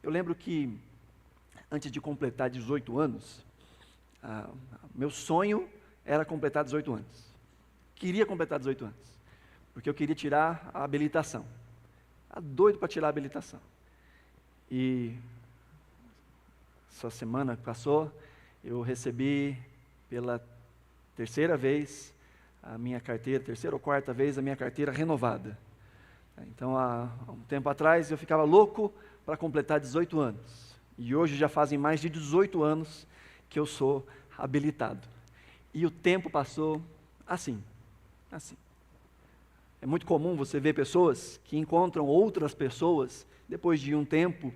Eu lembro que, antes de completar 18 anos, meu sonho era completar 18 anos. Queria completar 18 anos, porque eu queria tirar a habilitação. Estava doido para tirar a habilitação. E essa semana que passou, eu recebi pela terceira vez a minha carteira, terceira ou quarta vez a minha carteira renovada. Então, há um tempo atrás, eu ficava louco para completar 18 anos. E hoje já fazem mais de 18 anos que eu sou habilitado. E o tempo passou assim. É muito comum você ver pessoas que encontram outras pessoas depois de um tempo,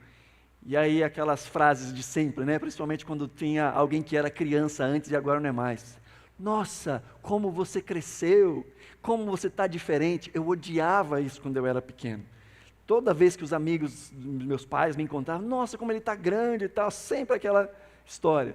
e aí aquelas frases de sempre, né? Principalmente quando tinha alguém que era criança antes e agora não é mais. Nossa, como você cresceu, como você está diferente. Eu odiava isso quando eu era pequeno. Toda vez que os amigos dos meus pais me encontravam, nossa, como ele está grande e tal, sempre aquela história.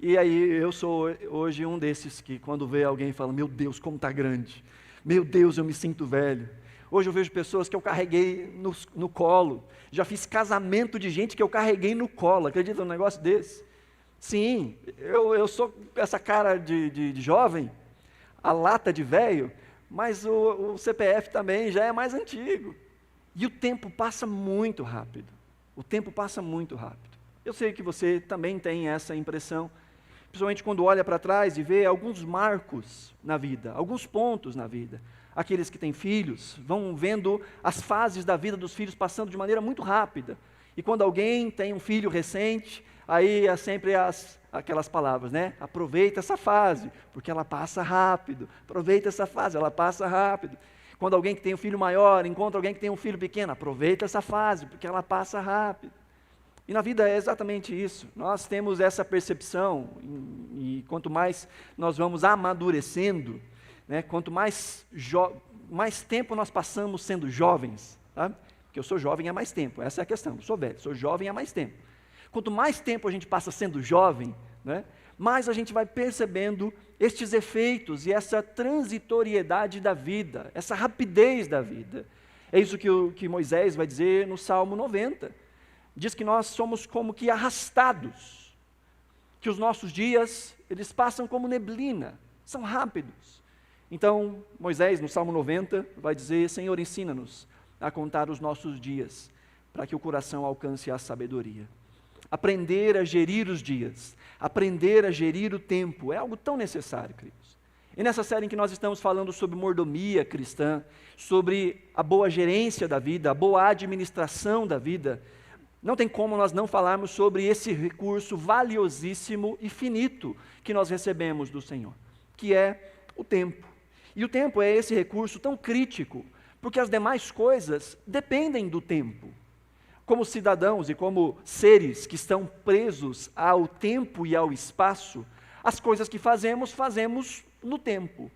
E aí eu sou hoje um desses que quando vê alguém fala, meu Deus, como está grande. Meu Deus, eu me sinto velho. Hoje eu vejo pessoas que eu carreguei no colo. Já fiz casamento de gente que eu carreguei no colo. Acredita num negócio desse? Sim, eu sou essa cara de jovem, a lata de velho, mas o CPF também já é mais antigo. E o tempo passa muito rápido. O tempo passa muito rápido. Eu sei que você também tem essa impressão, principalmente quando olha para trás e vê alguns marcos na vida, alguns pontos na vida. Aqueles que têm filhos vão vendo as fases da vida dos filhos passando de maneira muito rápida. E quando alguém tem um filho recente, aí é sempre aquelas palavras, né? Aproveita essa fase, porque ela passa rápido. Aproveita essa fase, ela passa rápido. Quando alguém que tem um filho maior encontra alguém que tem um filho pequeno, aproveita essa fase, porque ela passa rápido. E na vida é exatamente isso. Nós temos essa percepção, e quanto mais nós vamos amadurecendo, né, quanto mais tempo nós passamos sendo jovens, sabe? Porque eu sou jovem há mais tempo, essa é a questão. Eu sou velho, sou jovem há mais tempo. Quanto mais tempo a gente passa sendo jovem, né, mais a gente vai percebendo estes efeitos e essa transitoriedade da vida, essa rapidez da vida. É isso que Moisés vai dizer no Salmo 90. Diz que nós somos como que arrastados, que os nossos dias, eles passam como neblina, são rápidos. Então, Moisés, no Salmo 90, vai dizer, Senhor, ensina-nos a contar os nossos dias, para que o coração alcance a sabedoria. Aprender a gerir os dias, aprender a gerir o tempo, é algo tão necessário, queridos. E nessa série em que nós estamos falando sobre mordomia cristã, sobre a boa gerência da vida, a boa administração da vida, não tem como nós não falarmos sobre esse recurso valiosíssimo e finito que nós recebemos do Senhor, que é o tempo. E o tempo é esse recurso tão crítico, porque as demais coisas dependem do tempo. Como cidadãos e como seres que estão presos ao tempo e ao espaço, as coisas que fazemos no tempo.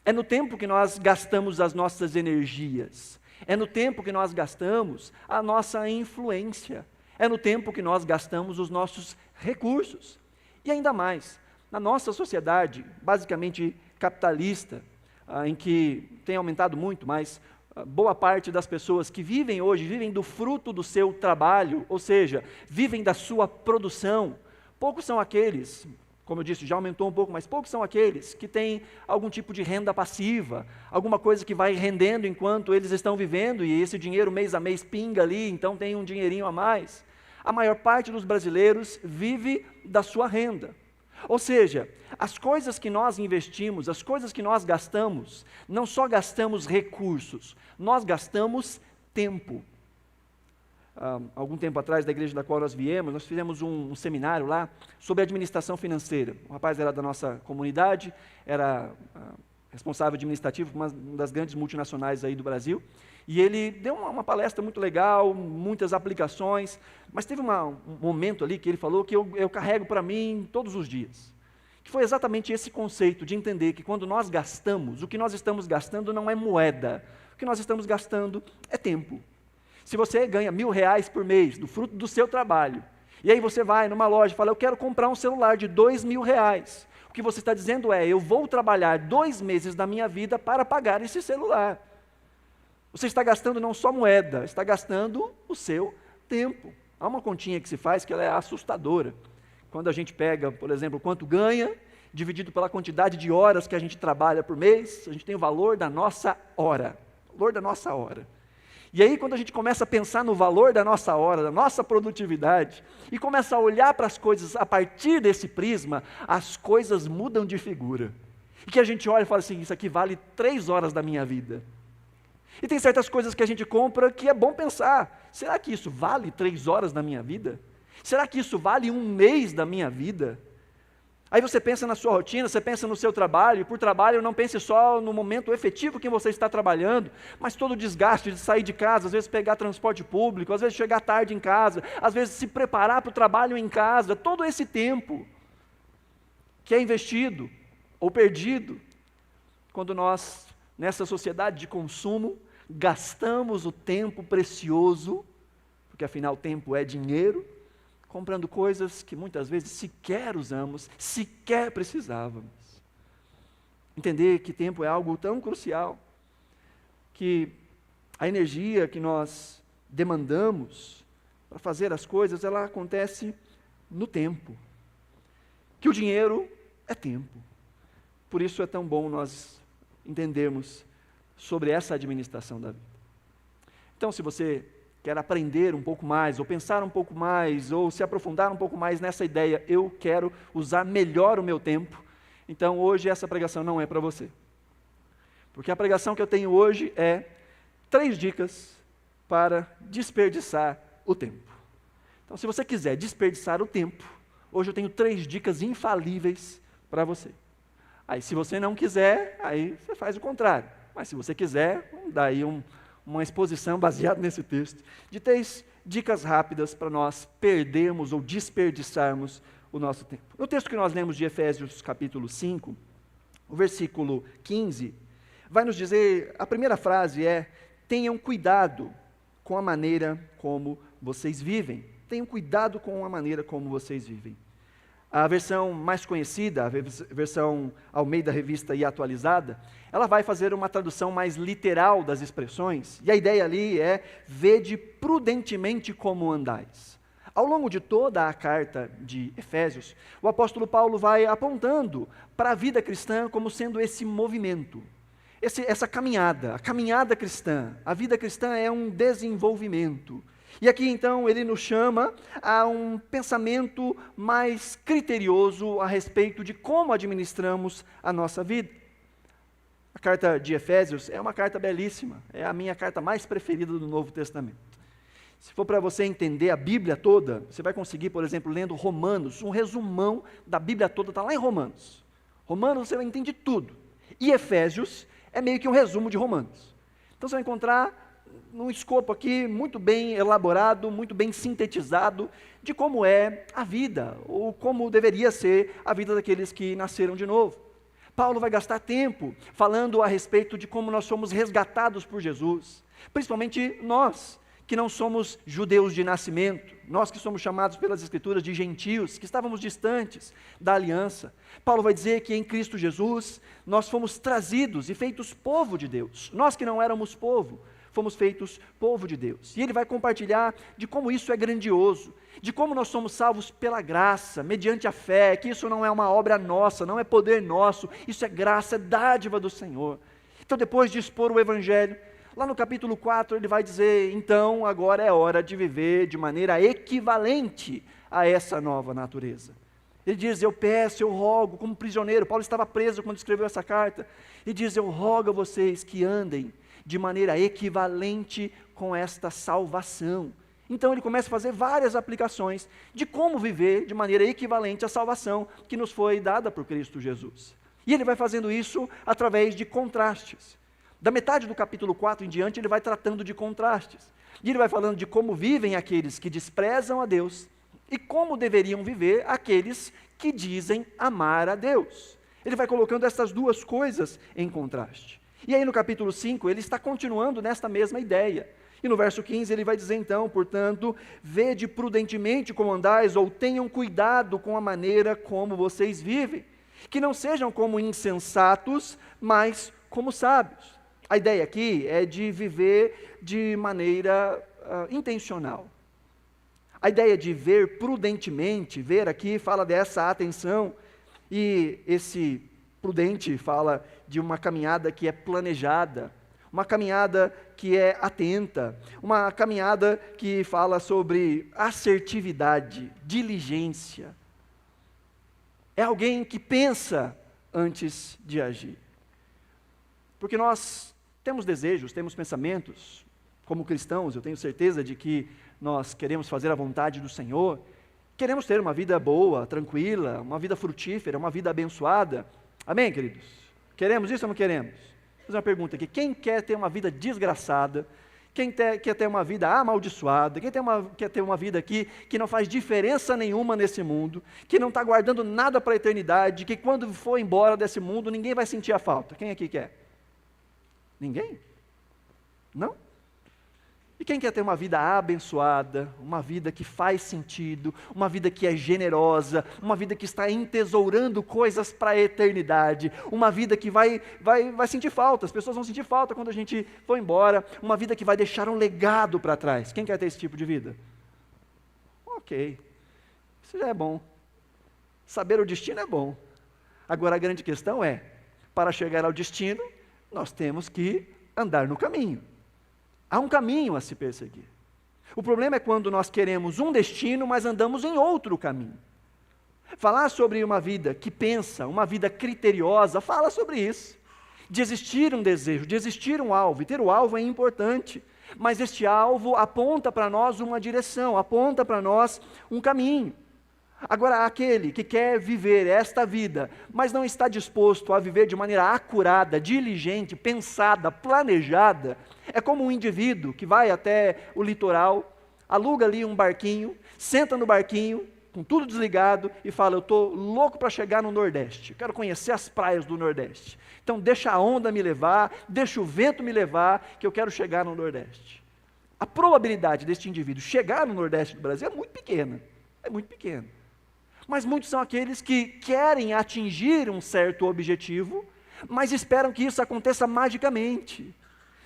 É no tempo que nós gastamos as nossas energias. É no tempo que nós gastamos a nossa influência. É no tempo que nós gastamos os nossos recursos. E ainda mais, na nossa sociedade, basicamente capitalista, em que tem aumentado muito, mas boa parte das pessoas que vivem hoje, vivem do fruto do seu trabalho, ou seja, vivem da sua produção. Poucos são aqueles, como eu disse, já aumentou um pouco, mas poucos são aqueles que têm algum tipo de renda passiva, alguma coisa que vai rendendo enquanto eles estão vivendo, e esse dinheiro mês a mês pinga ali, então tem um dinheirinho a mais. A maior parte dos brasileiros vive da sua renda. Ou seja, as coisas que nós investimos, as coisas que nós gastamos, não só gastamos recursos, nós gastamos tempo. Algum tempo atrás, da igreja da qual nós viemos, nós fizemos um seminário lá sobre administração financeira. O rapaz era da nossa comunidade, era responsável administrativo por uma das grandes multinacionais aí do Brasil, e ele deu uma palestra muito legal, muitas aplicações, mas teve um momento ali que ele falou que eu carrego para mim todos os dias, que foi exatamente esse conceito de entender que quando nós gastamos, o que nós estamos gastando não é moeda, o que nós estamos gastando é tempo. Se você ganha R$1.000 por mês, do fruto do seu trabalho, e aí você vai numa loja e fala, eu quero comprar um celular de R$2.000, o que você está dizendo é, eu vou trabalhar 2 meses da minha vida para pagar esse celular. Você está gastando não só moeda, está gastando o seu tempo. Há uma continha que se faz que ela é assustadora. Quando a gente pega, por exemplo, quanto ganha, dividido pela quantidade de horas que a gente trabalha por mês, a gente tem o valor da nossa hora. Valor da nossa hora. E aí, quando a gente começa a pensar no valor da nossa hora, da nossa produtividade, e começa a olhar para as coisas a partir desse prisma, as coisas mudam de figura. E que a gente olha e fala assim, isso aqui vale 3 horas da minha vida. E tem certas coisas que a gente compra que é bom pensar, será que isso vale 3 horas da minha vida? Será que isso vale 1 mês da minha vida? Aí você pensa na sua rotina, você pensa no seu trabalho, e por trabalho não pense só no momento efetivo que você está trabalhando, mas todo o desgaste de sair de casa, às vezes pegar transporte público, às vezes chegar tarde em casa, às vezes se preparar para o trabalho em casa, todo esse tempo que é investido ou perdido, quando nós, nessa sociedade de consumo, gastamos o tempo precioso, porque afinal o tempo é dinheiro, comprando coisas que muitas vezes sequer usamos, sequer precisávamos. Entender que tempo é algo tão crucial, que a energia que nós demandamos para fazer as coisas, ela acontece no tempo. Que o dinheiro é tempo. Por isso é tão bom nós entendermos sobre essa administração da vida. Então, se você quer aprender um pouco mais, ou pensar um pouco mais, ou se aprofundar um pouco mais nessa ideia, eu quero usar melhor o meu tempo, então hoje essa pregação não é para você. Porque a pregação que eu tenho hoje é 3 dicas para desperdiçar o tempo. Então, se você quiser desperdiçar o tempo, hoje eu tenho 3 dicas infalíveis para você. Aí, se você não quiser, aí você faz o contrário. Mas se você quiser, vamos dar aí uma exposição baseada nesse texto, de 3 dicas rápidas para nós perdermos ou desperdiçarmos o nosso tempo. No texto que nós lemos de Efésios capítulo 5, o versículo 15, vai nos dizer, a primeira frase é, tenham cuidado com a maneira como vocês vivem. Tenham cuidado com a maneira como vocês vivem. A versão mais conhecida, a versão Almeida Revista e Atualizada, ela vai fazer uma tradução mais literal das expressões, e a ideia ali é, vede prudentemente como andais. Ao longo de toda a carta de Efésios, o apóstolo Paulo vai apontando para a vida cristã como sendo esse movimento, essa caminhada, a caminhada cristã. A vida cristã é um desenvolvimento. E aqui então ele nos chama a um pensamento mais criterioso a respeito de como administramos a nossa vida. A carta de Efésios é uma carta belíssima, é a minha carta mais preferida do Novo Testamento. Se for para você entender a Bíblia toda, você vai conseguir, por exemplo, lendo Romanos, um resumão da Bíblia toda está lá em Romanos. Romanos você entende tudo. E Efésios é meio que um resumo de Romanos. Então você vai encontrar num escopo aqui muito bem elaborado, muito bem sintetizado, de como é a vida, ou como deveria ser a vida daqueles que nasceram de novo. Paulo vai gastar tempo falando a respeito de como nós somos resgatados por Jesus, principalmente nós, que não somos judeus de nascimento, nós que somos chamados pelas Escrituras de gentios, que estávamos distantes da aliança. Paulo vai dizer que em Cristo Jesus, nós fomos trazidos e feitos povo de Deus, nós que não éramos povo, fomos feitos povo de Deus. E ele vai compartilhar de como isso é grandioso, de como nós somos salvos pela graça, mediante a fé, que isso não é uma obra nossa, não é poder nosso, isso é graça, é dádiva do Senhor. Então, depois de expor o Evangelho, lá no capítulo 4 ele vai dizer, então agora é hora de viver de maneira equivalente a essa nova natureza. Ele diz, eu peço, eu rogo, como prisioneiro, Paulo estava preso quando escreveu essa carta, ele diz, eu rogo a vocês que andem de maneira equivalente com esta salvação. Então ele começa a fazer várias aplicações de como viver de maneira equivalente à salvação que nos foi dada por Cristo Jesus. E ele vai fazendo isso através de contrastes. Da metade do capítulo 4 em diante, ele vai tratando de contrastes. E ele vai falando de como vivem aqueles que desprezam a Deus e como deveriam viver aqueles que dizem amar a Deus. Ele vai colocando essas duas coisas em contraste. E aí no capítulo 5, ele está continuando nesta mesma ideia. E no verso 15 ele vai dizer então, portanto, vede prudentemente como andais, ou tenham cuidado com a maneira como vocês vivem, que não sejam como insensatos, mas como sábios. A ideia aqui é de viver de maneira intencional. A ideia de ver prudentemente, ver aqui fala dessa atenção, e esse prudente fala de uma caminhada que é planejada, uma caminhada que é atenta, uma caminhada que fala sobre assertividade, diligência. É alguém que pensa antes de agir. Porque nós temos desejos, temos pensamentos, como cristãos, eu tenho certeza de que nós queremos fazer a vontade do Senhor, queremos ter uma vida boa, tranquila, uma vida frutífera, uma vida abençoada. Amém, queridos? Queremos isso ou não queremos? Vou fazer uma pergunta aqui: quem quer ter uma vida desgraçada? Quem quer ter uma vida amaldiçoada? Quem quer ter uma vida aqui que não faz diferença nenhuma nesse mundo, que não está guardando nada para a eternidade, que quando for embora desse mundo ninguém vai sentir a falta? Quem aqui quer? Ninguém? Não? E quem quer ter uma vida abençoada, uma vida que faz sentido, uma vida que é generosa, uma vida que está entesourando coisas para a eternidade, uma vida que vai sentir falta, as pessoas vão sentir falta quando a gente for embora, uma vida que vai deixar um legado para trás. Quem quer ter esse tipo de vida? Ok, isso já é bom. Saber o destino é bom. Agora a grande questão é, para chegar ao destino, nós temos que andar no caminho. Há um caminho a se perseguir. O problema é quando nós queremos um destino, mas andamos em outro caminho. Falar sobre uma vida que pensa, uma vida criteriosa, fala sobre isso. De existir um desejo, de existir um alvo. E ter o alvo é importante, mas este alvo aponta para nós uma direção, aponta para nós um caminho. Agora, aquele que quer viver esta vida, mas não está disposto a viver de maneira acurada, diligente, pensada, planejada, é como um indivíduo que vai até o litoral, aluga ali um barquinho, senta no barquinho, com tudo desligado, e fala: eu estou louco para chegar no Nordeste, quero conhecer as praias do Nordeste. Então deixa a onda me levar, deixa o vento me levar, que eu quero chegar no Nordeste. A probabilidade deste indivíduo chegar no Nordeste do Brasil é muito pequena, Mas muitos são aqueles que querem atingir um certo objetivo, mas esperam que isso aconteça magicamente,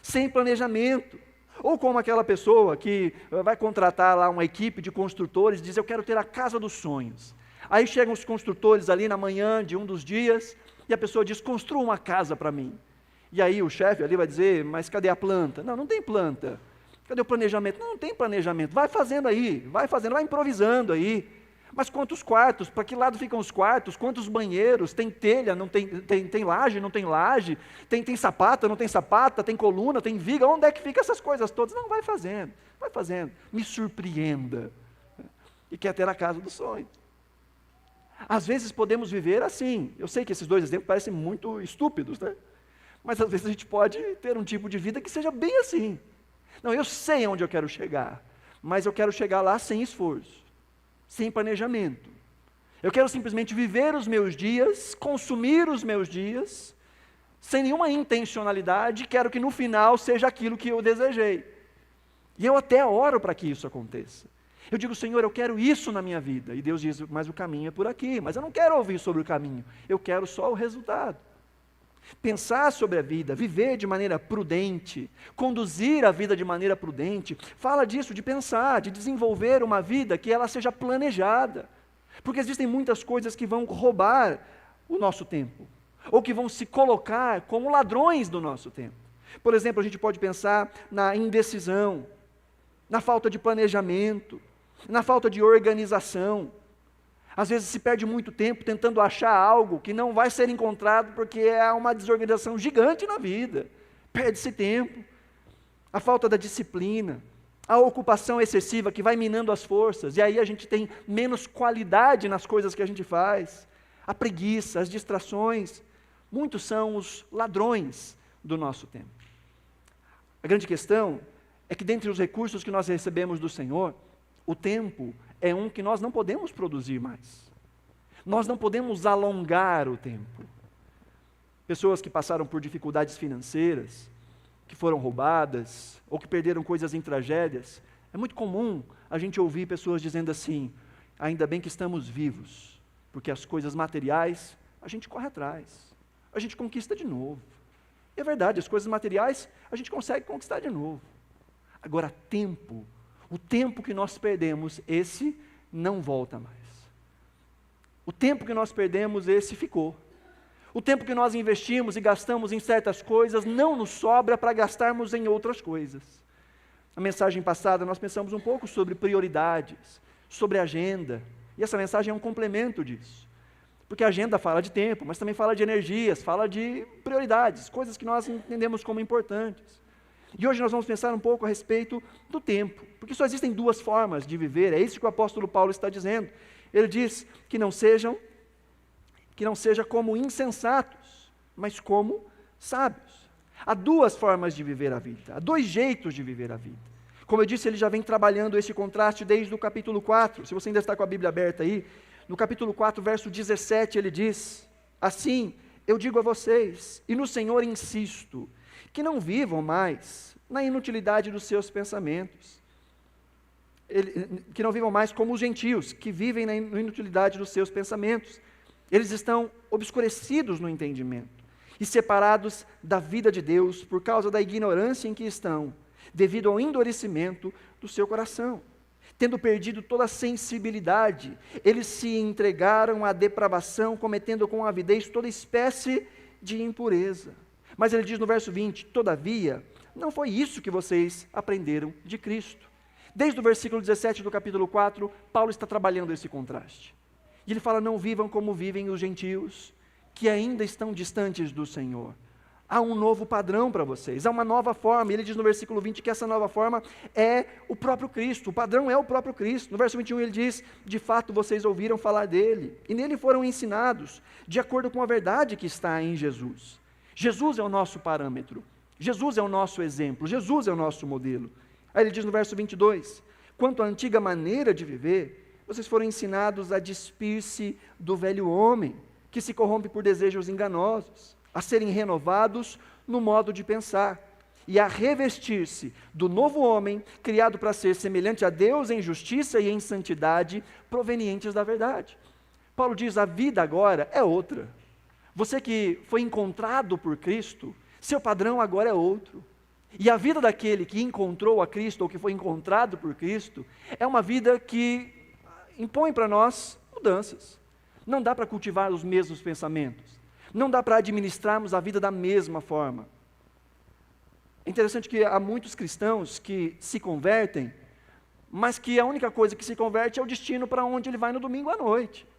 sem planejamento. Ou como aquela pessoa que vai contratar lá uma equipe de construtores e diz: eu quero ter a casa dos sonhos. Aí chegam os construtores ali na manhã de um dos dias, e a pessoa diz: construa uma casa para mim. E aí o chefe ali vai dizer: mas cadê a planta? Não tem planta. Cadê o planejamento? Não tem planejamento. Vai fazendo aí, vai improvisando aí. Mas quantos quartos? Para que lado ficam os quartos? Quantos banheiros? Tem telha? Não tem laje? Não tem laje? Tem sapata? Não tem sapata? Tem coluna? Tem viga? Onde é que ficam essas coisas todas? Não, vai fazendo. Me surpreenda. E quer ter a casa do sonho. Às vezes podemos viver assim. Eu sei que esses dois exemplos parecem muito estúpidos, né? Mas às vezes a gente pode ter um tipo de vida que seja bem assim. Não, eu sei onde eu quero chegar, mas eu quero chegar lá sem esforço, sem planejamento. Eu quero simplesmente viver os meus dias, consumir os meus dias, sem nenhuma intencionalidade, quero que no final seja aquilo que eu desejei. E eu até oro para que isso aconteça. Eu digo: Senhor, eu quero isso na minha vida. E Deus diz: mas o caminho é por aqui. Mas eu não quero ouvir sobre o caminho, eu quero só o resultado. Pensar sobre a vida, viver de maneira prudente, conduzir a vida de maneira prudente, fala disso, de pensar, de desenvolver uma vida que ela seja planejada, porque existem muitas coisas que vão roubar o nosso tempo, ou que vão se colocar como ladrões do nosso tempo. Por exemplo, a gente pode pensar na indecisão, na falta de planejamento, na falta de organização. Às vezes se perde muito tempo tentando achar algo que não vai ser encontrado porque há uma desorganização gigante na vida. Perde-se tempo. A falta da disciplina, a ocupação excessiva que vai minando as forças, e aí a gente tem menos qualidade nas coisas que a gente faz. A preguiça, as distrações, muitos são os ladrões do nosso tempo. A grande questão é que dentre os recursos que nós recebemos do Senhor, o tempo é um que nós não podemos produzir mais. Nós não podemos alongar o tempo. Pessoas que passaram por dificuldades financeiras, que foram roubadas, ou que perderam coisas em tragédias, é muito comum a gente ouvir pessoas dizendo assim: ainda bem que estamos vivos, porque as coisas materiais a gente corre atrás, a gente conquista de novo. E é verdade, as coisas materiais a gente consegue conquistar de novo. Agora, tempo, O tempo que nós perdemos, esse não volta mais. O tempo que nós perdemos, esse ficou. O tempo que nós investimos e gastamos em certas coisas não nos sobra para gastarmos em outras coisas. Na mensagem passada nós pensamos um pouco sobre prioridades, sobre agenda, e essa mensagem é um complemento disso. Porque a agenda fala de tempo, mas também fala de energias, fala de prioridades, coisas que nós entendemos como importantes. E hoje nós vamos pensar um pouco a respeito do tempo, porque só existem duas formas de viver, é isso que o apóstolo Paulo está dizendo. Ele diz que não seja como insensatos, mas como sábios. Há duas formas de viver a vida, há dois jeitos de viver a vida. Como eu disse, ele já vem trabalhando esse contraste desde o capítulo 4, se você ainda está com a Bíblia aberta aí, no capítulo 4, verso 17, ele diz: assim, eu digo a vocês, e no Senhor insisto, que não vivam mais na inutilidade dos seus pensamentos, que não vivam mais como os gentios, que vivem na inutilidade dos seus pensamentos. Eles estão obscurecidos no entendimento e separados da vida de Deus por causa da ignorância em que estão, devido ao endurecimento do seu coração. Tendo perdido toda a sensibilidade, eles se entregaram à depravação, cometendo com avidez toda espécie de impureza. Mas ele diz no verso 20, todavia, não foi isso que vocês aprenderam de Cristo. Desde o versículo 17 do capítulo 4, Paulo está trabalhando esse contraste. E ele fala, não vivam como vivem os gentios, que ainda estão distantes do Senhor. Há um novo padrão para vocês, há uma nova forma. E ele diz no versículo 20 que essa nova forma é o próprio Cristo, o padrão é o próprio Cristo. No verso 21 ele diz, de fato vocês ouviram falar dele, e nele foram ensinados, de acordo com a verdade que está em Jesus. Jesus é o nosso parâmetro, Jesus é o nosso exemplo, Jesus é o nosso modelo. Aí ele diz no verso 22, quanto à antiga maneira de viver, vocês foram ensinados a despir-se do velho homem, que se corrompe por desejos enganosos, a serem renovados no modo de pensar, e a revestir-se do novo homem, criado para ser semelhante a Deus em justiça e em santidade, provenientes da verdade. Paulo diz, a vida agora é outra. Você que foi encontrado por Cristo, seu padrão agora é outro. E a vida daquele que encontrou a Cristo, ou que foi encontrado por Cristo, é uma vida que impõe para nós mudanças. Não dá para cultivar os mesmos pensamentos. Não dá para administrarmos a vida da mesma forma. É interessante que há muitos cristãos que se convertem, mas que a única coisa que se converte é o destino para onde ele vai no domingo à noite.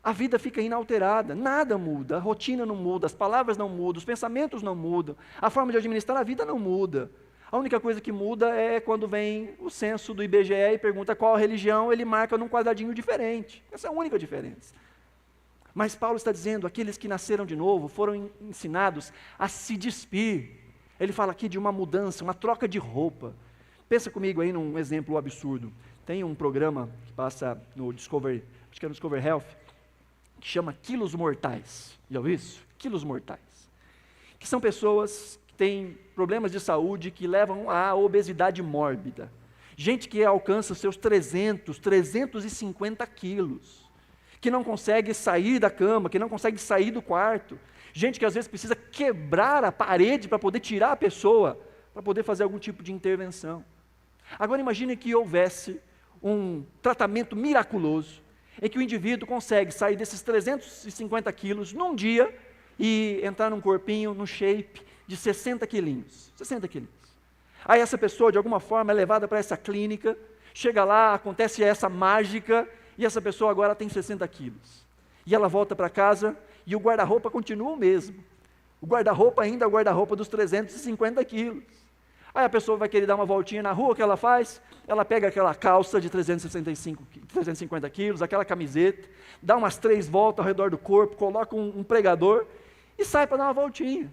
A vida fica inalterada, nada muda, a rotina não muda, as palavras não mudam, os pensamentos não mudam, a forma de administrar a vida não muda. A única coisa que muda é quando vem o censo do IBGE e pergunta qual a religião, ele marca num quadradinho diferente. Essa é a única diferença. Mas Paulo está dizendo, aqueles que nasceram de novo, foram ensinados a se despir. Ele fala aqui de uma mudança, uma troca de roupa. Pensa comigo aí num exemplo absurdo. Tem um programa que passa no Discovery, acho que é no Discovery Health, que chama Quilos Mortais. Já ouviu isso? Quilos Mortais. Que são pessoas que têm problemas de saúde que levam à obesidade mórbida. Gente que alcança seus 350 quilos. Que não consegue sair da cama, que não consegue sair do quarto. Gente que às vezes precisa quebrar a parede para poder tirar a pessoa, para poder fazer algum tipo de intervenção. Agora imagine que houvesse um tratamento miraculoso, em que o indivíduo consegue sair desses 350 quilos num dia e entrar num corpinho, num shape de 60 quilinhos. 60 quilinhos. Aí essa pessoa, de alguma forma, é levada para essa clínica, chega lá, acontece essa mágica, e essa pessoa agora tem 60 quilos. E ela volta para casa e o guarda-roupa continua o mesmo. O guarda-roupa ainda é o guarda-roupa dos 350 quilos. Aí a pessoa vai querer dar uma voltinha na rua, o que ela faz? Ela pega aquela calça de 350 quilos, aquela camiseta, dá umas 3 voltas ao redor do corpo, coloca um pregador e sai para dar uma voltinha.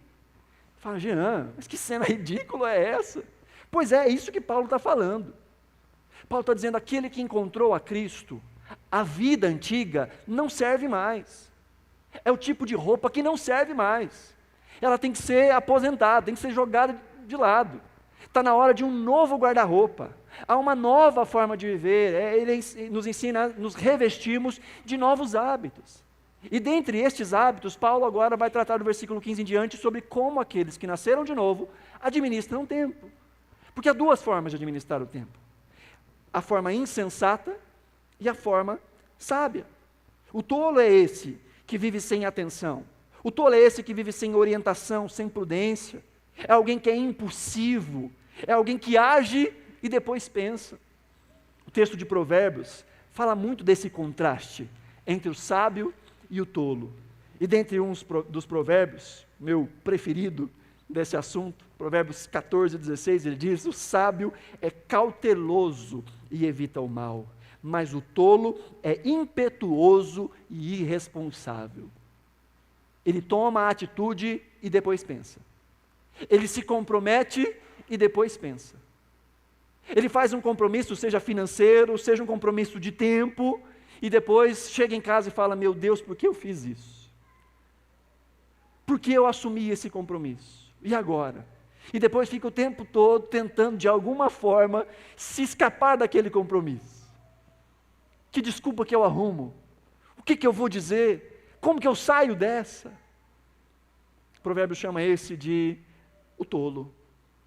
Fala, Jean, mas que cena ridícula é essa? Pois é isso que Paulo está falando. Paulo está dizendo, aquele que encontrou a Cristo, a vida antiga não serve mais. É o tipo de roupa que não serve mais. Ela tem que ser aposentada, tem que ser jogada de lado. Está na hora de um novo guarda-roupa. Há uma nova forma de viver. Ele nos ensina a nos revestirmos de novos hábitos. E dentre estes hábitos, Paulo agora vai tratar do versículo 15 em diante sobre como aqueles que nasceram de novo administram o tempo. Porque há duas formas de administrar o tempo. a forma insensata e a forma sábia. O tolo é esse que vive sem atenção. O tolo é esse que vive sem orientação, sem prudência. É alguém que é impulsivo, é alguém que age e depois pensa. O texto de Provérbios fala muito desse contraste entre o sábio e o tolo. E dentre uns dos provérbios, meu preferido desse assunto, Provérbios 14, 16, ele diz: o sábio é cauteloso e evita o mal, mas o tolo é impetuoso e irresponsável. Ele toma a atitude e depois pensa. Ele se compromete e depois pensa. Ele faz um compromisso, seja financeiro, seja um compromisso de tempo, e depois chega em casa e fala: meu Deus, por que eu fiz isso? Por que eu assumi esse compromisso? E agora? E depois fica o tempo todo tentando, de alguma forma, se escapar daquele compromisso. Que desculpa que eu arrumo? O que eu vou dizer? Como que eu saio dessa? O provérbio chama esse de o tolo.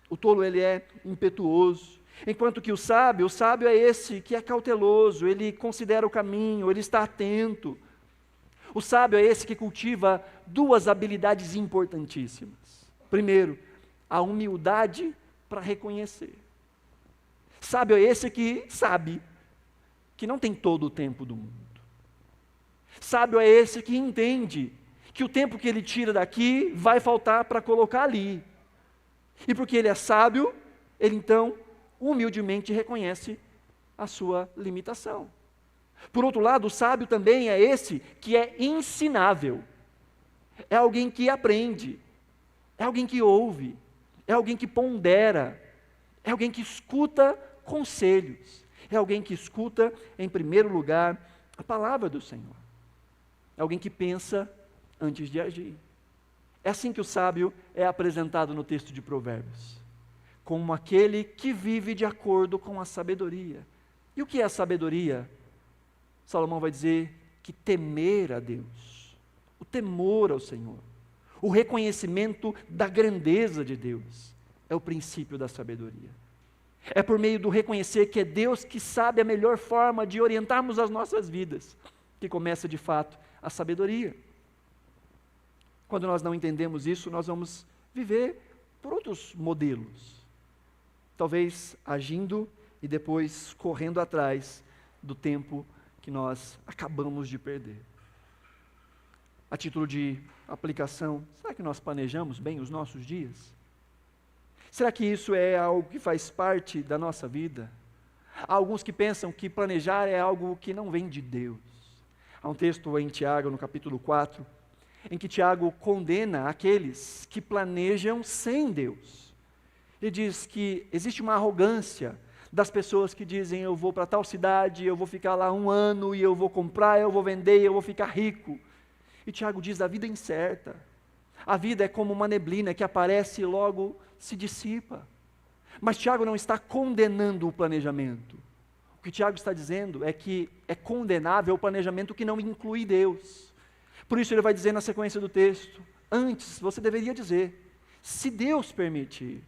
O tolo, ele é impetuoso. Enquanto que o sábio é esse que é cauteloso, ele considera o caminho, ele está atento. O sábio é esse que cultiva duas habilidades importantíssimas. Primeiro, a humildade para reconhecer. Sábio é esse que sabe que não tem todo o tempo do mundo. Sábio é esse que entende que o tempo que ele tira daqui vai faltar para colocar ali. E porque ele é sábio, ele então humildemente reconhece a sua limitação. Por outro lado, o sábio também é esse que é ensinável. É alguém que aprende, é alguém que ouve, é alguém que pondera, é alguém que escuta conselhos, é alguém que escuta, em primeiro lugar, a palavra do Senhor. É alguém que pensa antes de agir. É assim que o sábio é apresentado no texto de Provérbios, como aquele que vive de acordo com a sabedoria. E o que é a sabedoria? Salomão vai dizer que temer a Deus, o temor ao Senhor, o reconhecimento da grandeza de Deus, é o princípio da sabedoria. É por meio do reconhecer que é Deus que sabe a melhor forma de orientarmos as nossas vidas, que começa de fato a sabedoria. Quando nós não entendemos isso, nós vamos viver por outros modelos, talvez agindo e depois correndo atrás do tempo que nós acabamos de perder. A título de aplicação, será que nós planejamos bem os nossos dias? Será que isso é algo que faz parte da nossa vida? Há alguns que pensam que planejar é algo que não vem de Deus. Há um texto em Tiago, no capítulo 4, em que Tiago condena aqueles que planejam sem Deus. Ele diz que existe uma arrogância das pessoas que dizem: eu vou para tal cidade, eu vou ficar lá 1 ano, e eu vou comprar, eu vou vender, eu vou ficar rico. E Tiago diz: a vida é incerta. A vida é como uma neblina que aparece e logo se dissipa. Mas Tiago não está condenando o planejamento. O que Tiago está dizendo é que é condenável o planejamento que não inclui Deus. Por isso ele vai dizer na sequência do texto: antes você deveria dizer, se Deus permitir,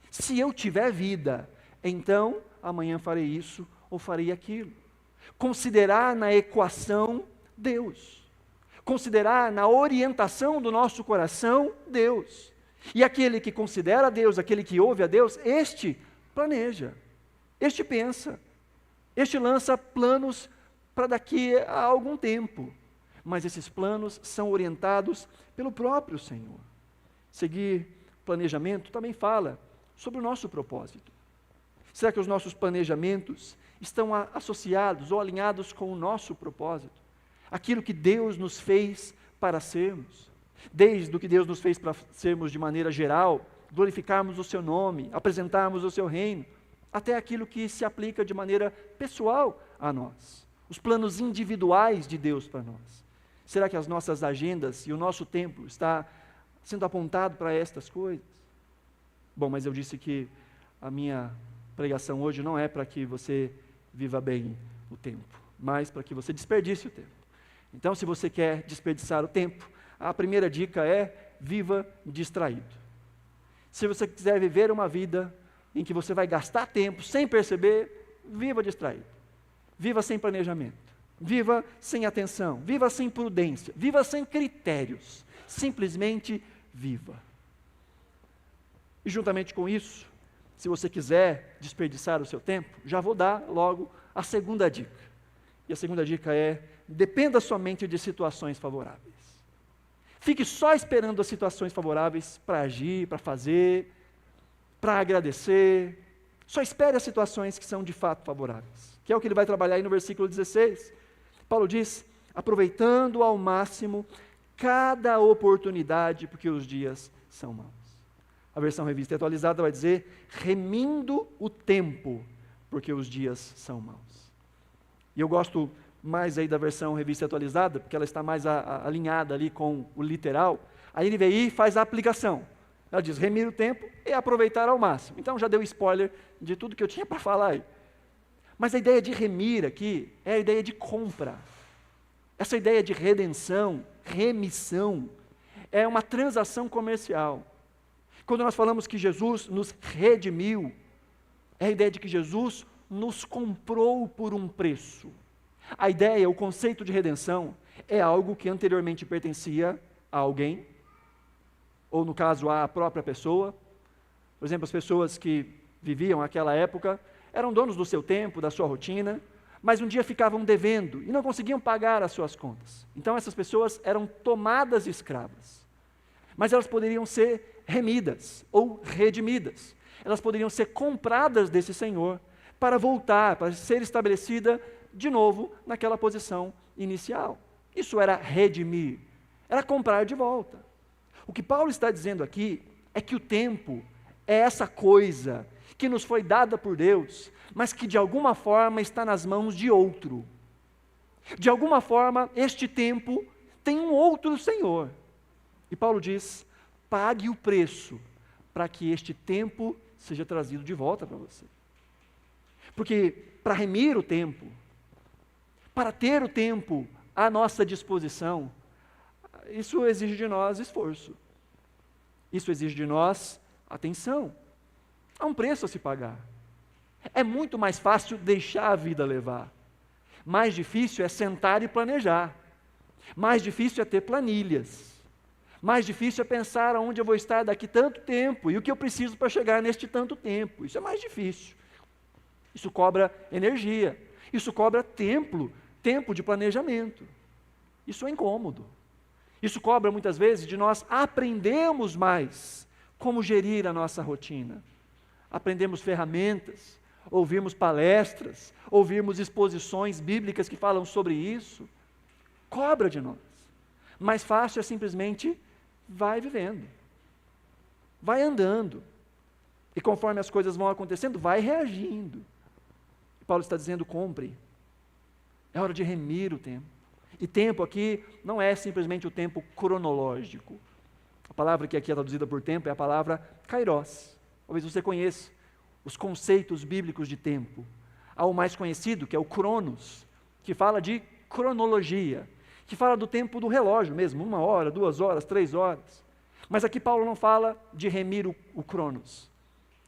se eu tiver vida, então amanhã farei isso ou farei aquilo. Considerar na equação Deus. Considerar na orientação do nosso coração Deus. E aquele que considera Deus, aquele que ouve a Deus, este planeja, este pensa, este lança planos para daqui a algum tempo. Mas esses planos são orientados pelo próprio Senhor. Seguir planejamento também fala sobre o nosso propósito. Será que os nossos planejamentos estão associados ou alinhados com o nosso propósito? Aquilo que Deus nos fez para sermos. Desde o que Deus nos fez para sermos de maneira geral, glorificarmos o seu nome, apresentarmos o seu reino, até aquilo que se aplica de maneira pessoal a nós. Os planos individuais de Deus para nós. Será que as nossas agendas e o nosso tempo está sendo apontado para estas coisas? Bom, mas eu disse que a minha pregação hoje não é para que você viva bem o tempo, mas para que você desperdice o tempo. Então, se você quer desperdiçar o tempo, a primeira dica é: viva distraído. Se você quiser viver uma vida em que você vai gastar tempo sem perceber, viva distraído. Viva sem planejamento. Viva sem atenção. Viva sem prudência. Viva sem critérios. Simplesmente viva. E juntamente com isso, se você quiser desperdiçar o seu tempo, já vou dar logo a segunda dica. E a segunda dica é: dependa somente de situações favoráveis. Fique só esperando as situações favoráveis para agir, para fazer, para agradecer. Só espere as situações que são de fato favoráveis. Que é o que ele vai trabalhar aí no versículo 16. Paulo diz: aproveitando ao máximo cada oportunidade, porque os dias são maus. A versão revista e atualizada vai dizer: remindo o tempo, porque os dias são maus. E eu gosto mais aí da versão revista e atualizada, porque ela está mais alinhada ali com o literal. A NVI faz a aplicação. Ela diz: remir o tempo e aproveitar ao máximo. Então já deu spoiler de tudo que eu tinha para falar aí. Mas a ideia de remir aqui é a ideia de compra. Essa ideia de redenção, remissão, é uma transação comercial. Quando nós falamos que Jesus nos redimiu, é a ideia de que Jesus nos comprou por um preço. A ideia, o conceito de redenção, é algo que anteriormente pertencia a alguém, ou no caso, à própria pessoa. Por exemplo, as pessoas que viviam naquela época eram donos do seu tempo, da sua rotina, mas um dia ficavam devendo e não conseguiam pagar as suas contas. Então essas pessoas eram tomadas escravas. Mas elas poderiam ser remidas ou redimidas. Elas poderiam ser compradas desse Senhor para voltar, para ser estabelecida de novo naquela posição inicial. Isso era redimir, era comprar de volta. O que Paulo está dizendo aqui é que o tempo é essa coisa que nos foi dada por Deus, mas que de alguma forma está nas mãos de outro. De alguma forma, este tempo tem um outro Senhor. E Paulo diz: pague o preço para que este tempo seja trazido de volta para você. Porque para remir o tempo, para ter o tempo à nossa disposição, isso exige de nós esforço. Isso exige de nós atenção. Há um preço a se pagar. É muito mais fácil deixar a vida levar. Mais difícil é sentar e planejar. Mais difícil é ter planilhas. Mais difícil é pensar aonde eu vou estar daqui tanto tempo e o que eu preciso para chegar neste tanto tempo. Isso é mais difícil. Isso cobra energia. Isso cobra tempo de planejamento. Isso é incômodo. Isso cobra muitas vezes de nós aprendermos mais como gerir a nossa rotina. Aprendemos ferramentas, ouvimos palestras, ouvimos exposições bíblicas que falam sobre isso. Cobra de nós. Mais fácil é simplesmente vai vivendo, vai andando, e conforme as coisas vão acontecendo, vai reagindo. Paulo está dizendo: compre. É hora de remir o tempo. E tempo aqui não é simplesmente o tempo cronológico. A palavra que aqui é traduzida por tempo é a palavra kairos. Talvez você conheça os conceitos bíblicos de tempo. Há o mais conhecido, que é o cronos, que fala de cronologia, que fala do tempo do relógio mesmo, 1 hora, 2 horas, 3 horas. Mas aqui Paulo não fala de remir o cronos.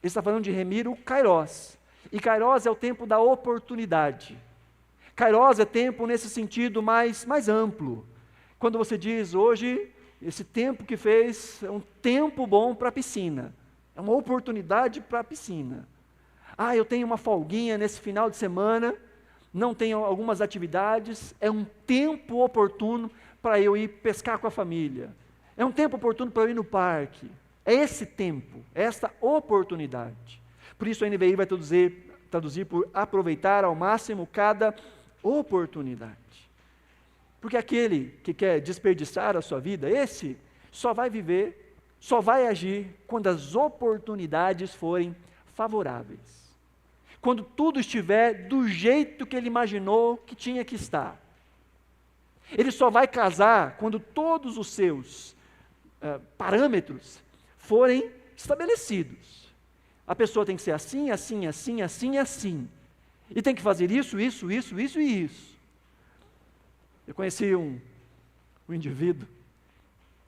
Ele está falando de remir o kairos. E kairos é o tempo da oportunidade. Kairos é tempo nesse sentido mais amplo. Quando você diz: hoje, esse tempo que fez é um tempo bom para a piscina. É uma oportunidade para a piscina. Ah, eu tenho uma folguinha nesse final de semana, não tenho algumas atividades, é um tempo oportuno para eu ir pescar com a família. É um tempo oportuno para eu ir no parque. É esse tempo, é essa oportunidade. Por isso a NVI vai traduzir por aproveitar ao máximo cada oportunidade. Porque aquele que quer desperdiçar a sua vida, esse só vai viver, só vai agir quando as oportunidades forem favoráveis. Quando tudo estiver do jeito que ele imaginou que tinha que estar. Ele só vai casar quando todos os seus parâmetros forem estabelecidos. A pessoa tem que ser assim, assim, assim, assim, assim. E tem que fazer isso, isso, isso, isso e isso. Eu conheci um indivíduo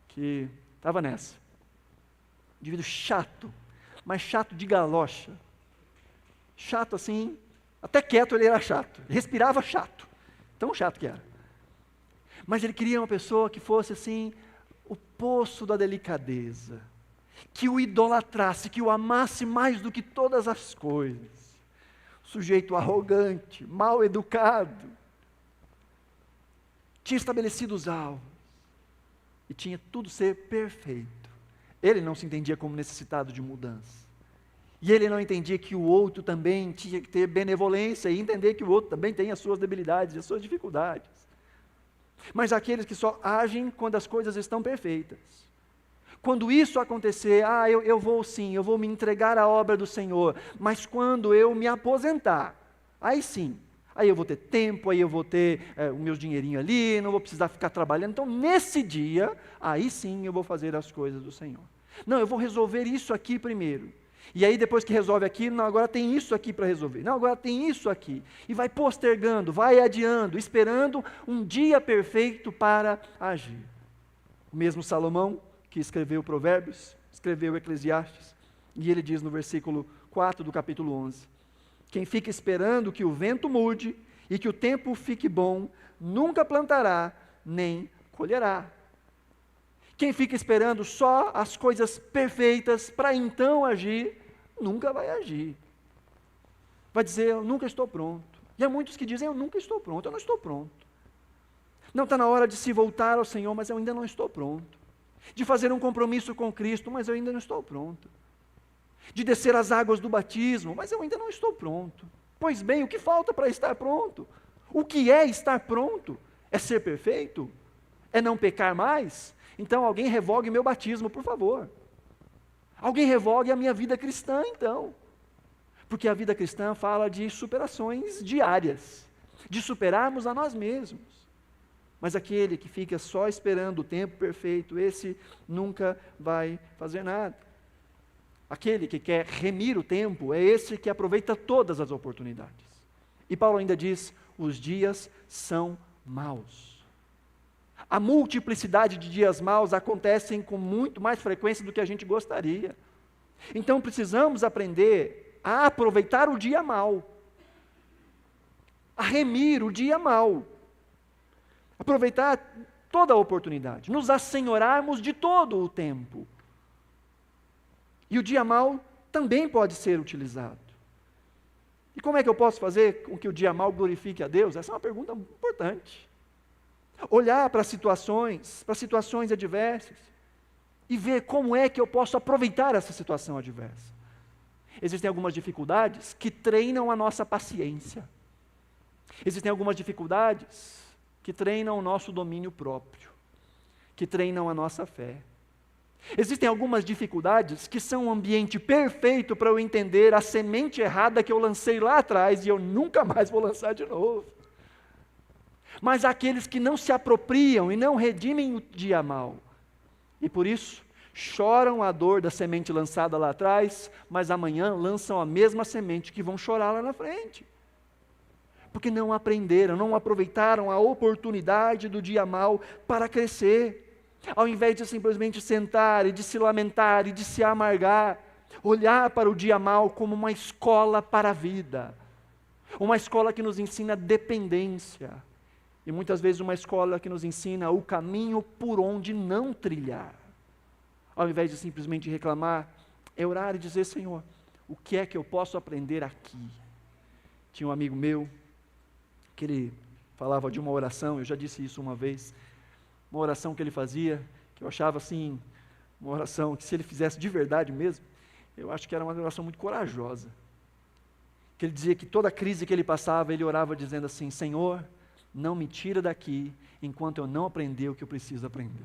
que estava nessa. Um indivíduo chato, mas chato de galocha. Chato assim, Até quieto ele era chato, respirava chato, tão chato que era. Mas ele queria uma pessoa que fosse assim, o poço da delicadeza, que o idolatrasse, que o amasse mais do que todas as coisas. Sujeito arrogante, mal educado, tinha estabelecido os alvos, e tinha tudo ser perfeito. Ele não se entendia como necessitado de mudança. E ele não entendia que o outro também tinha que ter benevolência e entender que o outro também tem as suas debilidades e as suas dificuldades. Mas aqueles que só agem quando as coisas estão perfeitas. Quando isso acontecer, eu vou me entregar à obra do Senhor, mas quando eu me aposentar, aí sim, aí eu vou ter tempo, aí eu vou ter o meu dinheirinho ali, não vou precisar ficar trabalhando, então nesse dia, aí sim eu vou fazer as coisas do Senhor. Não, eu vou resolver isso aqui primeiro, e aí depois que resolve aquilo, não, agora tem isso aqui para resolver, não, agora tem isso aqui, e vai postergando, vai adiando, esperando um dia perfeito para agir. O mesmo Salomão, que escreveu Provérbios, escreveu Eclesiastes, e ele diz no versículo 4 do capítulo 11, quem fica esperando que o vento mude e que o tempo fique bom, nunca plantará, nem colherá. Quem fica esperando só as coisas perfeitas para então agir, nunca vai agir. Vai dizer, eu nunca estou pronto. E há muitos que dizem, eu nunca estou pronto, eu não estou pronto. Não está na hora de se voltar ao Senhor, mas eu ainda não estou pronto. De fazer um compromisso com Cristo, mas eu ainda não estou pronto. De descer as águas do batismo, mas eu ainda não estou pronto. Pois bem, o que falta para estar pronto? O que é estar pronto? É ser perfeito? É não pecar mais? Então alguém revogue meu batismo, por favor. Alguém revogue a minha vida cristã, então. Porque a vida cristã fala de superações diárias, de superarmos a nós mesmos. Mas aquele que fica só esperando o tempo perfeito, esse nunca vai fazer nada. Aquele que quer remir o tempo é esse que aproveita todas as oportunidades. E Paulo ainda diz, os dias são maus. A multiplicidade de dias maus acontecem com muito mais frequência do que a gente gostaria. Então precisamos aprender a aproveitar o dia mau, a remir o dia mau. Aproveitar toda a oportunidade, nos assenhorarmos de todo o tempo. E o dia mau também pode ser utilizado. E como é que eu posso fazer com que o dia mau glorifique a Deus? Essa é uma pergunta importante. Olhar para situações adversas, e ver como é que eu posso aproveitar essa situação adversa. Existem algumas dificuldades que treinam a nossa paciência. Existem algumas dificuldades que treinam o nosso domínio próprio, que treinam a nossa fé. Existem algumas dificuldades que são um ambiente perfeito para eu entender a semente errada que eu lancei lá atrás e eu nunca mais vou lançar de novo. Mas há aqueles que não se apropriam e não redimem o dia mau, e por isso choram a dor da semente lançada lá atrás, mas amanhã lançam a mesma semente que vão chorar lá na frente. Porque não aprenderam, não aproveitaram a oportunidade do dia mau para crescer. Ao invés de simplesmente sentar e de se lamentar e de se amargar, olhar para o dia mau como uma escola para a vida. Uma escola que nos ensina dependência. E muitas vezes uma escola que nos ensina o caminho por onde não trilhar. Ao invés de simplesmente reclamar, é orar e dizer, Senhor, o que é que eu posso aprender aqui? Tinha um amigo meu, que ele falava de uma oração, eu já disse isso uma vez, uma oração que ele fazia, que eu achava assim, uma oração que se ele fizesse de verdade mesmo, eu acho que era uma oração muito corajosa. Que ele dizia que toda crise que ele passava, ele orava dizendo assim, Senhor, não me tira daqui, enquanto eu não aprender o que eu preciso aprender.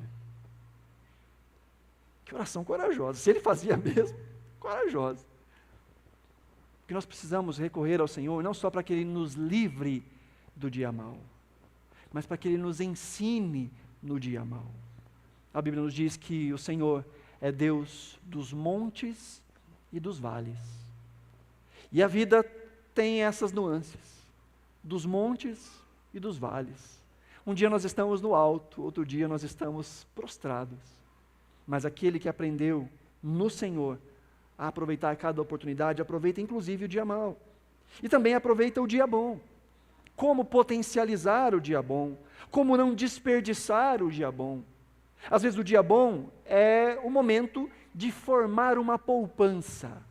Que oração corajosa, se ele fazia mesmo, corajosa. Porque nós precisamos recorrer ao Senhor, não só para que Ele nos livre do dia mau, mas para que Ele nos ensine no dia mau. A Bíblia nos diz que o Senhor é Deus dos montes e dos vales. E a vida tem essas nuances, dos montes e dos vales. Um dia nós estamos no alto, outro dia nós estamos prostrados. Mas aquele que aprendeu no Senhor a aproveitar cada oportunidade, aproveita inclusive o dia mau. E também aproveita o dia bom. Como potencializar o dia bom? Como não desperdiçar o dia bom? Às vezes o dia bom é o momento de formar uma poupança.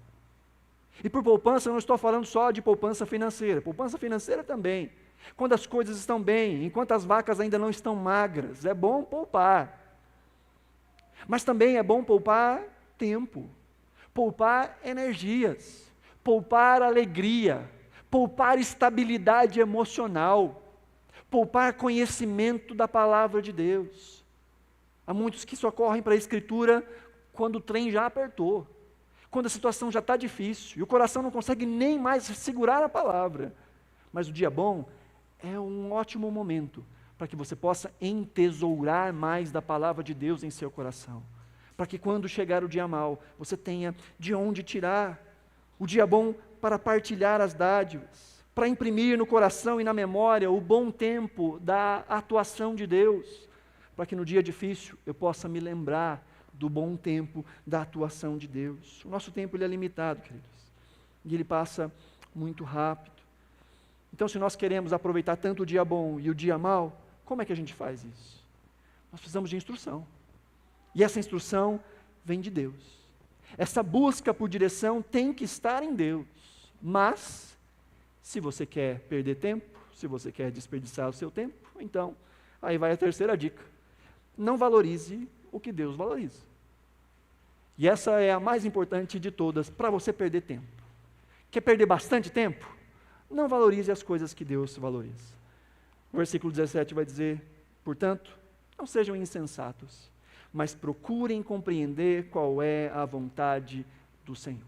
E por poupança eu não estou falando só de poupança financeira também. Quando as coisas estão bem, enquanto as vacas ainda não estão magras, é bom poupar. Mas também é bom poupar tempo, poupar energias, poupar alegria, poupar estabilidade emocional, poupar conhecimento da palavra de Deus. Há muitos que só correm para a Escritura quando o trem já apertou, quando a situação já está difícil, e o coração não consegue nem mais segurar a palavra. Mas o dia bom é um ótimo momento para que você possa entesourar mais da palavra de Deus em seu coração, para que quando chegar o dia mau, você tenha de onde tirar. O dia bom para partilhar as dádivas, para imprimir no coração e na memória o bom tempo da atuação de Deus, para que no dia difícil eu possa me lembrar do bom tempo da atuação de Deus. O nosso tempo ele é limitado, queridos, e ele passa muito rápido. Então, se nós queremos aproveitar tanto o dia bom e o dia mau, como é que a gente faz isso? Nós precisamos de instrução. E essa instrução vem de Deus. Essa busca por direção tem que estar em Deus. Mas, se você quer perder tempo, se você quer desperdiçar o seu tempo, então, aí vai a terceira dica. Não valorize o que Deus valoriza. E essa é a mais importante de todas, para você perder tempo. Quer perder bastante tempo? Não valorize as coisas que Deus valoriza. O versículo 17 vai dizer, portanto, não sejam insensatos, mas procurem compreender qual é a vontade do Senhor.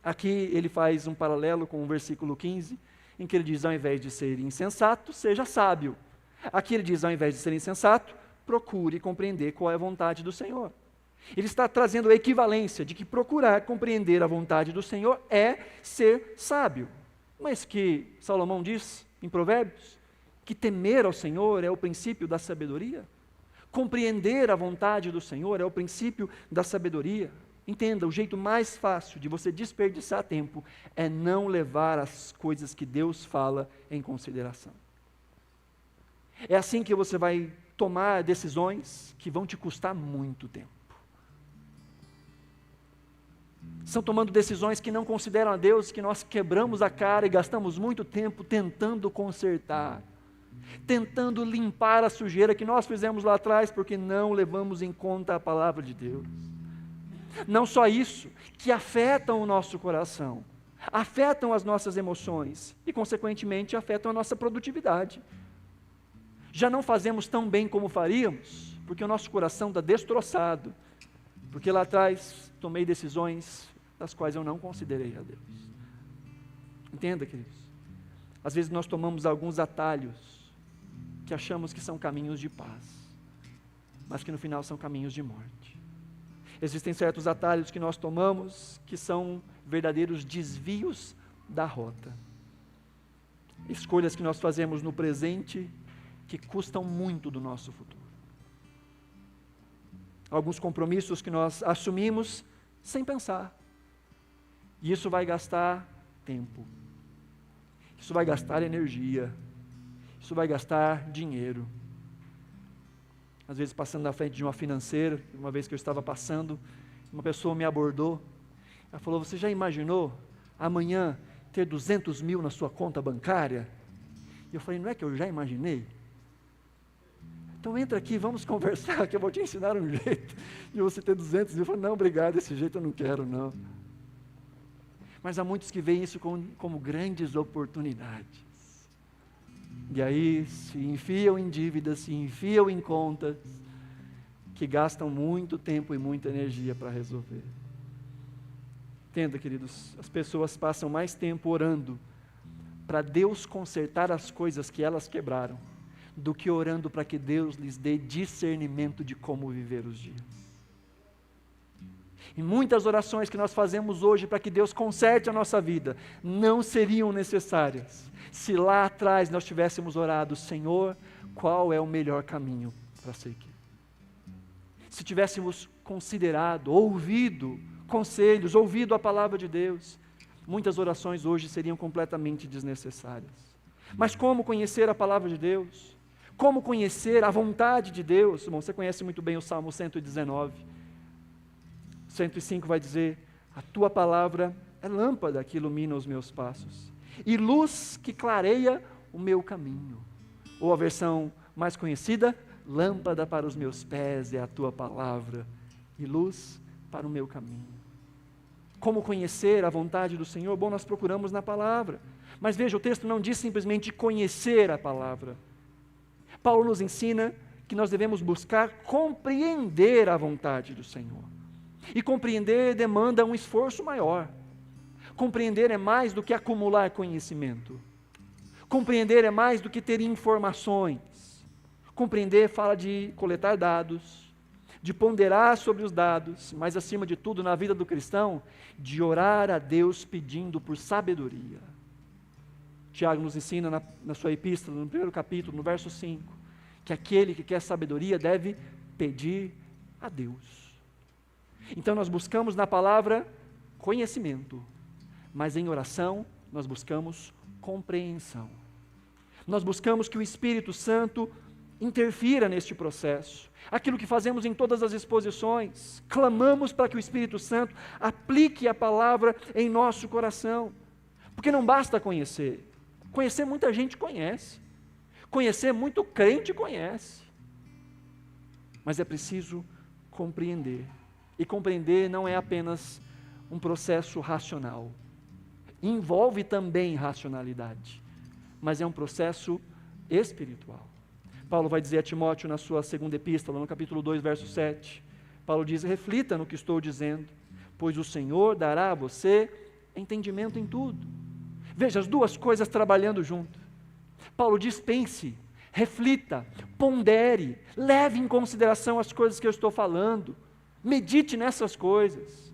Aqui ele faz um paralelo com o versículo 15, em que ele diz, ao invés de ser insensato, seja sábio. Aqui ele diz, ao invés de ser insensato, procure compreender qual é a vontade do Senhor. Ele está trazendo a equivalência de que procurar compreender a vontade do Senhor é ser sábio. Mas que Salomão diz em Provérbios, que temer ao Senhor é o princípio da sabedoria. Compreender a vontade do Senhor é o princípio da sabedoria. Entenda, o jeito mais fácil de você desperdiçar tempo é não levar as coisas que Deus fala em consideração. É assim que você vai tomar decisões que vão te custar muito tempo. São tomando decisões que não consideram a Deus, que nós quebramos a cara e gastamos muito tempo tentando consertar, tentando limpar a sujeira que nós fizemos lá atrás, porque não levamos em conta a palavra de Deus. Não só isso, que afetam o nosso coração, afetam as nossas emoções e, consequentemente, afetam a nossa produtividade. Já não fazemos tão bem como faríamos, porque o nosso coração está destroçado, porque lá atrás tomei decisões das quais eu não considerei a Deus. Entenda, queridos, às vezes nós tomamos alguns atalhos que achamos que são caminhos de paz, mas que no final são caminhos de morte. Existem certos atalhos que nós tomamos que são verdadeiros desvios da rota. Escolhas que nós fazemos no presente que custam muito do nosso futuro. Alguns compromissos que nós assumimos sem pensar. E isso vai gastar tempo. Isso vai gastar energia. Isso vai gastar dinheiro. Às vezes passando na frente de uma financeira, uma vez que eu estava passando, uma pessoa me abordou. Ela falou, você já imaginou amanhã ter 200 mil na sua conta bancária? E eu falei, não é que eu já imaginei? Então entra aqui, vamos conversar, que eu vou te ensinar um jeito de você ter 200 mil. Eu falei, não, obrigado, desse jeito eu não quero, não. Mas há muitos que veem isso como grandes oportunidades. E aí se enfiam em dívidas, se enfiam em contas, que gastam muito tempo e muita energia para resolver. Entenda, queridos, as pessoas passam mais tempo orando para Deus consertar as coisas que elas quebraram, do que orando para que Deus lhes dê discernimento de como viver os dias. E muitas orações que nós fazemos hoje para que Deus conserte a nossa vida, não seriam necessárias, se lá atrás nós tivéssemos orado, Senhor, qual é o melhor caminho para seguir? Se tivéssemos considerado, ouvido conselhos, ouvido a palavra de Deus, muitas orações hoje seriam completamente desnecessárias. Mas como conhecer a palavra de Deus? Como conhecer a vontade de Deus? Bom, você conhece muito bem o Salmo 119. 105 vai dizer: a tua palavra é lâmpada que ilumina os meus passos, e luz que clareia o meu caminho. Ou a versão mais conhecida: lâmpada para os meus pés é a tua palavra, e luz para o meu caminho. Como conhecer a vontade do Senhor? Bom, nós procuramos na palavra. Mas veja, o texto não diz simplesmente conhecer a palavra. Paulo nos ensina que nós devemos buscar compreender a vontade do Senhor. E compreender demanda um esforço maior. Compreender é mais do que acumular conhecimento. Compreender é mais do que ter informações. Compreender fala de coletar dados, de ponderar sobre os dados, mas acima de tudo, na vida do cristão, de orar a Deus pedindo por sabedoria. Tiago nos ensina na sua epístola, no primeiro capítulo, no verso 5, que aquele que quer sabedoria deve pedir a Deus. Então nós buscamos na palavra conhecimento, mas em oração nós buscamos compreensão. Nós buscamos que o Espírito Santo interfira neste processo. Aquilo que fazemos em todas as exposições, clamamos para que o Espírito Santo aplique a palavra em nosso coração. Porque não basta conhecer. Conhecer muita gente conhece. Conhecer muito crente conhece. Mas é preciso compreender. E compreender não é apenas um processo racional. Envolve também racionalidade. Mas é um processo espiritual. Paulo vai dizer a Timóteo na sua segunda epístola, no capítulo 2, verso 7. Paulo diz: reflita no que estou dizendo, pois o Senhor dará a você entendimento em tudo. Veja, as duas coisas trabalhando junto. Paulo diz: pense, reflita, pondere, leve em consideração as coisas que eu estou falando, medite nessas coisas,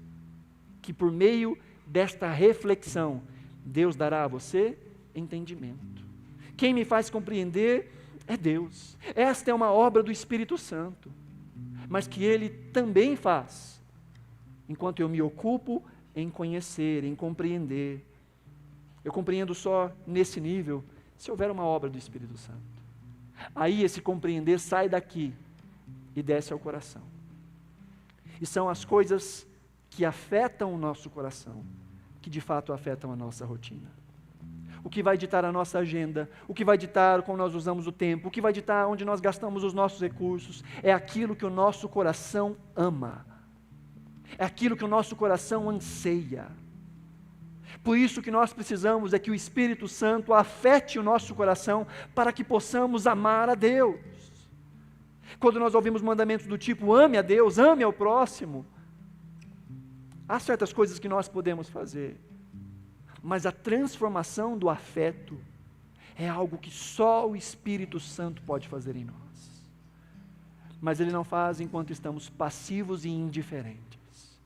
que por meio desta reflexão, Deus dará a você entendimento. Quem me faz compreender é Deus. Esta é uma obra do Espírito Santo, mas que Ele também faz, enquanto eu me ocupo em conhecer, em compreender. Eu compreendo só nesse nível, se houver uma obra do Espírito Santo. Aí esse compreender sai daqui e desce ao coração. E são as coisas que afetam o nosso coração, que de fato afetam a nossa rotina. O que vai ditar a nossa agenda, o que vai ditar como nós usamos o tempo, o que vai ditar onde nós gastamos os nossos recursos, é aquilo que o nosso coração ama, é aquilo que o nosso coração anseia. Por isso que nós precisamos é que o Espírito Santo afete o nosso coração para que possamos amar a Deus. Quando nós ouvimos mandamentos do tipo, ame a Deus, ame ao próximo, há certas coisas que nós podemos fazer, mas a transformação do afeto é algo que só o Espírito Santo pode fazer em nós. Mas Ele não faz enquanto estamos passivos e indiferentes.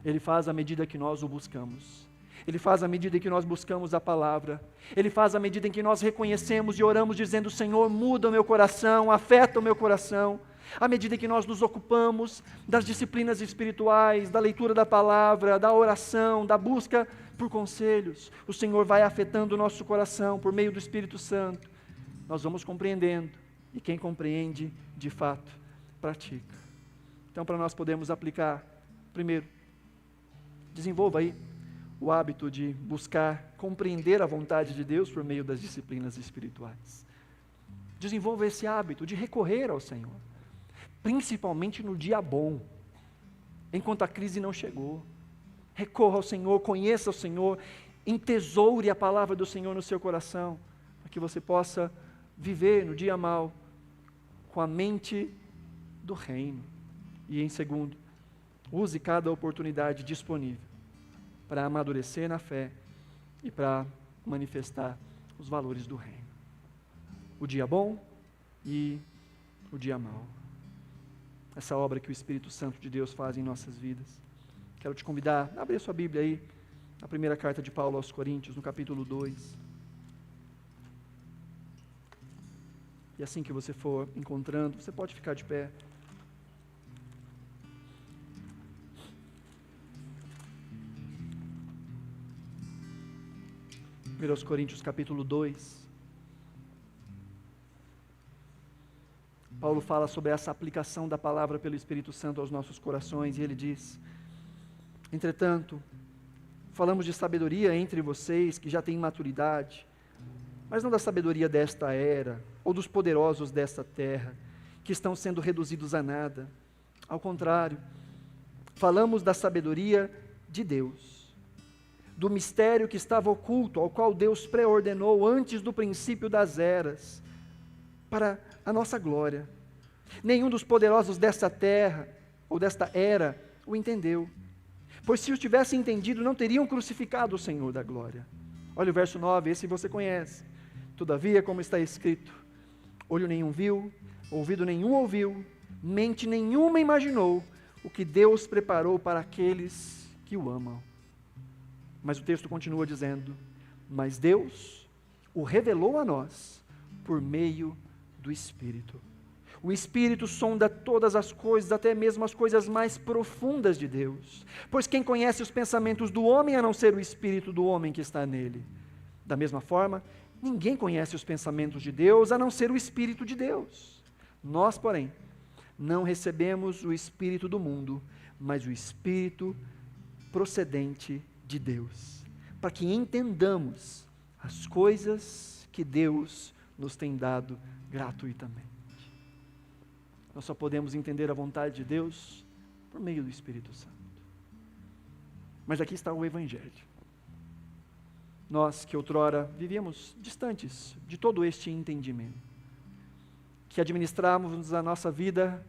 Ele faz à medida que nós o buscamos. Ele faz à medida que nós buscamos a palavra. Ele faz à medida em que nós reconhecemos e oramos dizendo: Senhor, muda o meu coração, afeta o meu coração. À medida que nós nos ocupamos das disciplinas espirituais, da leitura da palavra, da oração, da busca por conselhos, o Senhor vai afetando o nosso coração por meio do Espírito Santo. Nós vamos compreendendo, e quem compreende, de fato, pratica. Então, para nós podermos aplicar, primeiro, desenvolva aí o hábito de buscar compreender a vontade de Deus por meio das disciplinas espirituais. Desenvolva esse hábito de recorrer ao Senhor, principalmente no dia bom, enquanto a crise não chegou. Recorra ao Senhor, conheça o Senhor, entesoure a palavra do Senhor no seu coração, para que você possa viver no dia mau com a mente do reino. E em segundo, use cada oportunidade disponível para amadurecer na fé e para manifestar os valores do reino. O dia bom e o dia mau. Essa obra que o Espírito Santo de Deus faz em nossas vidas. Quero te convidar a abrir a sua Bíblia aí, na primeira carta de Paulo aos Coríntios, no capítulo 2. E assim que você for encontrando, você pode ficar de pé. 1 Coríntios capítulo 2. Paulo fala sobre essa aplicação da palavra pelo Espírito Santo aos nossos corações, e ele diz: entretanto, falamos de sabedoria entre vocês que já têm maturidade, mas não da sabedoria desta era, ou dos poderosos desta terra, que estão sendo reduzidos a nada. Ao contrário, falamos da sabedoria de Deus, do mistério que estava oculto, ao qual Deus preordenou antes do princípio das eras, para a nossa glória. Nenhum dos poderosos desta terra, ou desta era, o entendeu. Pois se os tivessem entendido, não teriam crucificado o Senhor da glória. Olha o verso 9, esse você conhece. Todavia, como está escrito, olho nenhum viu, ouvido nenhum ouviu, mente nenhuma imaginou o que Deus preparou para aqueles que o amam. Mas o texto continua dizendo: mas Deus o revelou a nós por meio do Espírito. O Espírito sonda todas as coisas, até mesmo as coisas mais profundas de Deus. Pois quem conhece os pensamentos do homem, a não ser o Espírito do homem que está nele? Da mesma forma, ninguém conhece os pensamentos de Deus, a não ser o Espírito de Deus. Nós, porém, não recebemos o Espírito do mundo, mas o Espírito procedente de Deus, para que entendamos as coisas que Deus nos tem dado gratuitamente. Nós só podemos entender a vontade de Deus por meio do Espírito Santo. Mas aqui está o Evangelho. Nós que outrora vivíamos distantes de todo este entendimento, que administrávamos a nossa vida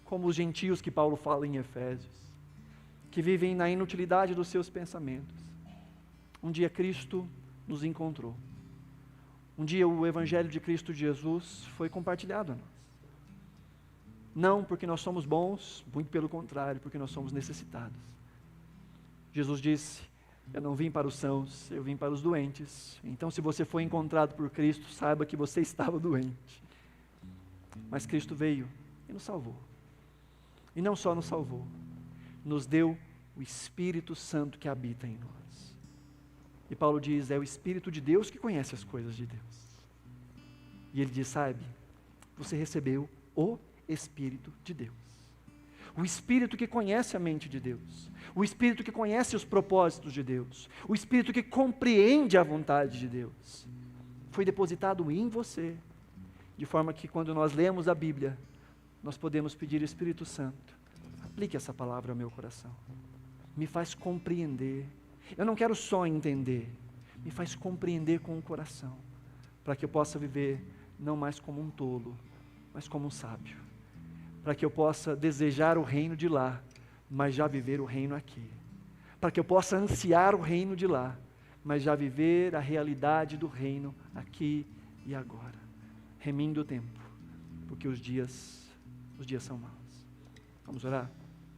como os gentios que Paulo fala em Efésios, que vivem na inutilidade dos seus pensamentos. Um dia Cristo nos encontrou. Um dia o Evangelho de Cristo Jesus foi compartilhado a nós. Não porque nós somos bons, muito pelo contrário, porque nós somos necessitados. Jesus disse: eu não vim para os sãos, eu vim para os doentes. Então, se você foi encontrado por Cristo, saiba que você estava doente. Mas Cristo veio e nos salvou. E não só nos salvou, nos deu o Espírito Santo que habita em nós. E Paulo diz: é o Espírito de Deus que conhece as coisas de Deus. E ele diz: sabe, você recebeu o Espírito de Deus. O Espírito que conhece a mente de Deus. O Espírito que conhece os propósitos de Deus. O Espírito que compreende a vontade de Deus. Foi depositado em você, de forma que quando nós lemos a Bíblia, nós podemos pedir: Espírito Santo, aplique essa palavra ao meu coração. Me faz compreender. Eu não quero só entender, me faz compreender com o coração, para que eu possa viver não mais como um tolo, mas como um sábio. Para que eu possa desejar o reino de lá, mas já viver o reino aqui. Para que eu possa ansiar o reino de lá, mas já viver a realidade do reino aqui e agora. Remindo o tempo, porque os dias são maus. Vamos orar?